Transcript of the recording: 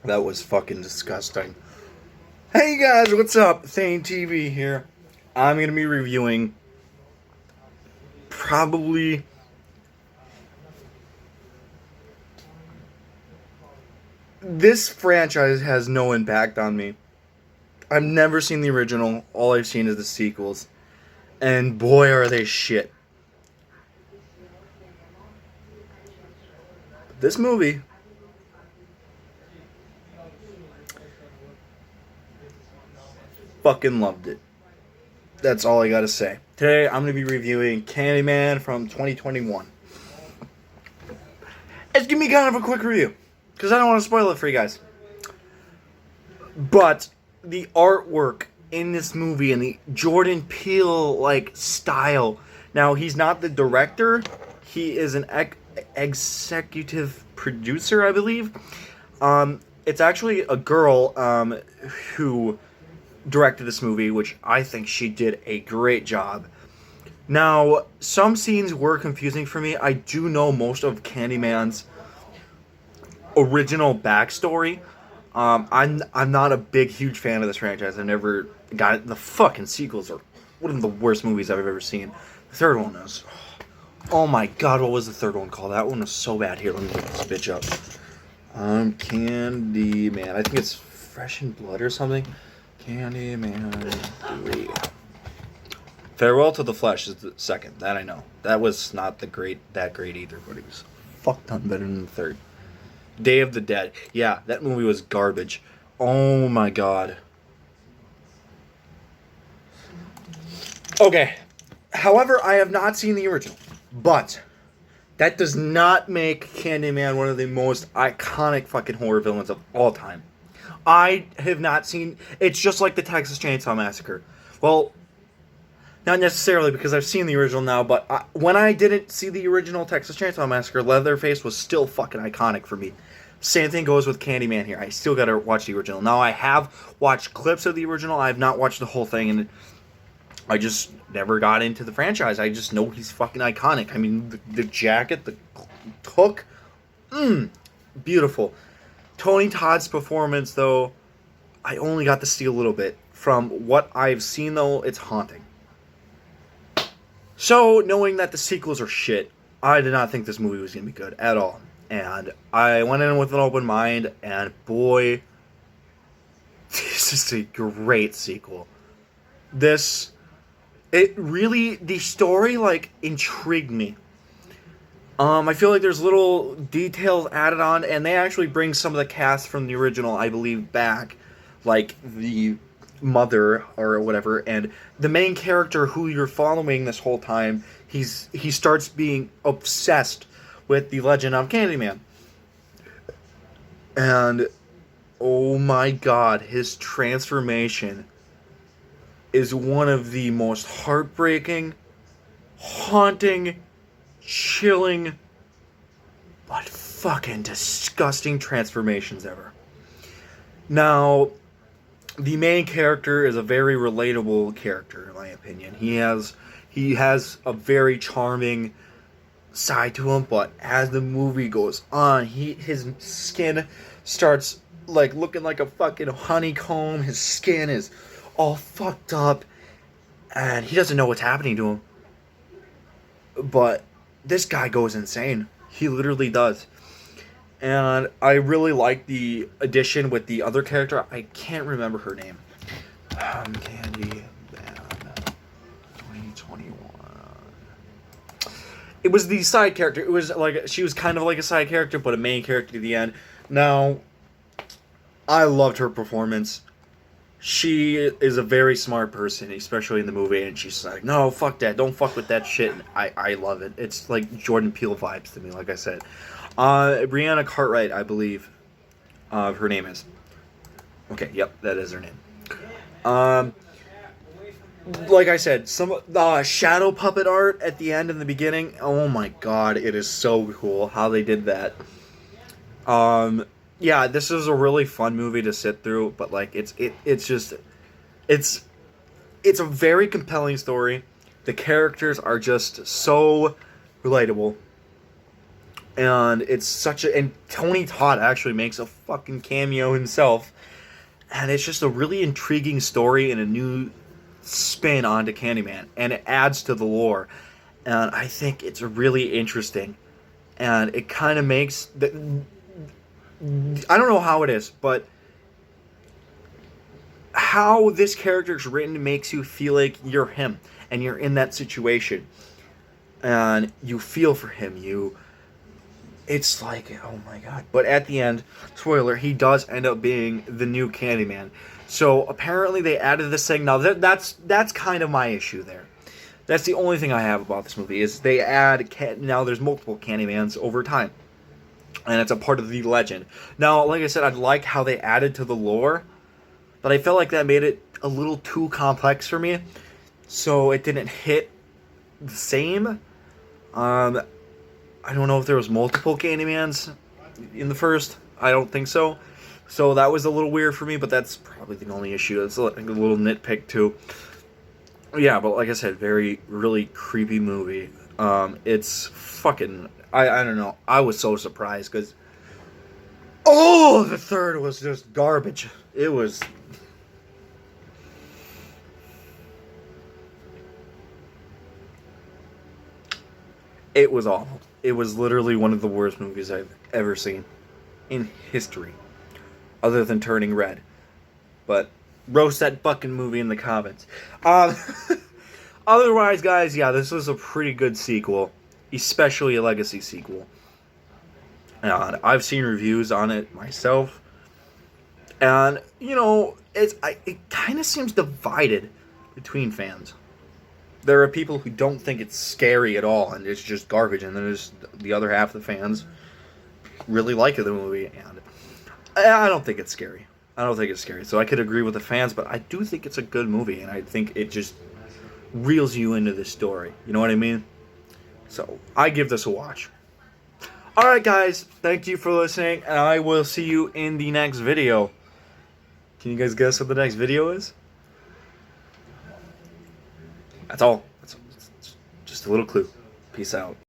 That was fucking disgusting. Hey guys, what's up? Thane TV here. I'm going to be reviewing probably this franchise has no impact on me. I've never seen the original. All I've seen is the sequels. And boy, are they shit. This movie fucking loved it. That's all I gotta say. Today, I'm gonna be reviewing Candyman from 2021. It's gonna be kind of a quick review, because I don't want to spoil it for you guys. But the artwork in this movie and the Jordan Peele-like style. Now, he's not the director. He is an executive producer, I believe. It's actually a girl who directed this movie, which I think she did a great job. Now, some scenes were confusing for me. I do know most of Candyman's original backstory. I'm not a big, huge fan of this franchise. I've never got it. The fucking sequels are one of the worst movies I've ever seen. The third one is... Oh my god, what was the third one called? That one was so bad. Here, let me look this bitch up. Candyman. I think it's Fresh in Blood or something. Candyman 3. Farewell to the Flesh is the second. That I know. That was not that great either, but it was fuck ton better than the third. Day of the Dead. Yeah, that movie was garbage. Oh my god. Okay. However, I have not seen the original. But that does not make Candyman one of the most iconic fucking horror villains of all time. I have not seen... It's just like the Texas Chainsaw Massacre. Well, not necessarily because I've seen the original now, but when I didn't see the original Texas Chainsaw Massacre, Leatherface was still fucking iconic for me. Same thing goes with Candyman here. I still gotta watch the original. Now, I have watched clips of the original. I have not watched the whole thing, and I just never got into the franchise. I just know he's fucking iconic. I mean, the jacket, the hook, beautiful. Tony Todd's performance, though, I only got to see a little bit. From what I've seen, though, it's haunting. So, knowing that the sequels are shit, I did not think this movie was going to be good at all. And I went in with an open mind, and boy, this is a great sequel. The story, like, intrigued me. I feel like there's little details added on, and they actually bring some of the cast from the original, I believe, back. Like, the mother, or whatever, and the main character who you're following this whole time, he starts being obsessed with the legend of Candyman. And, oh my god, his transformation is one of the most heartbreaking, haunting, chilling, but fucking disgusting transformations ever. Now, the main character is a very relatable character, in my opinion. He has a very charming side to him, but as the movie goes on, his skin starts like looking like a fucking honeycomb. His skin is all fucked up, and he doesn't know what's happening to him. But this guy goes insane. He literally does. And I really like the addition with the other character. I can't remember her name. Candyman 2021. It was the side character. It was like she was kind of like a side character, but a main character at the end. Now, I loved her performance. She is a very smart person, especially in the movie, and she's like, no, fuck that, don't fuck with that shit. And I love it. It's like Jordan Peele vibes to me, like I said. Brianna Cartwright, I believe, her name is. Okay, yep, that is her name. Like I said, some shadow puppet art at the end and the beginning, oh my god, it is so cool how they did that. Yeah, this is a really fun movie to sit through, but like it's a very compelling story. The characters are just so relatable, And it's such a... And Tony Todd actually makes a fucking cameo himself. And it's just a really intriguing story and a new spin onto Candyman. And it adds to the lore. And I think it's really interesting. And it kind of makes... I don't know how it is, but how this character is written makes you feel like you're him. And you're in that situation. And you feel for him. It's like, oh my god. But at the end, spoiler, he does end up being the new Candyman. So apparently they added this thing. Now that's kind of my issue there. That's the only thing I have about this movie is they add now there's multiple Candymans over time. And it's a part of the legend. Now, like I said, I like how they added to the lore, but I felt like that made it a little too complex for me. So it didn't hit the same. I don't know if there was multiple Candymans in the first. I don't think so. So that was a little weird for me, but that's probably the only issue. It's a little nitpick too. Yeah, but like I said, really creepy movie. It's fucking... I don't know. I was so surprised because... Oh, the third was just garbage. It was... It was awful. It was literally one of the worst movies I've ever seen in history, other than Turning Red. But roast that fucking movie in the comments. Otherwise, guys, yeah, this was a pretty good sequel, especially a legacy sequel. And I've seen reviews on it myself, and you know, it kind of seems divided between fans. There are people who don't think it's scary at all, and it's just garbage. And then there's the other half of the fans really like the movie, and I don't think it's scary. I don't think it's scary. So I could agree with the fans, but I do think it's a good movie, and I think it just reels you into the story. You know what I mean? So I give this a watch. Alright, guys. Thank you for listening, and I will see you in the next video. Can you guys guess what the next video is? That's all. That's just a little clue. Peace out.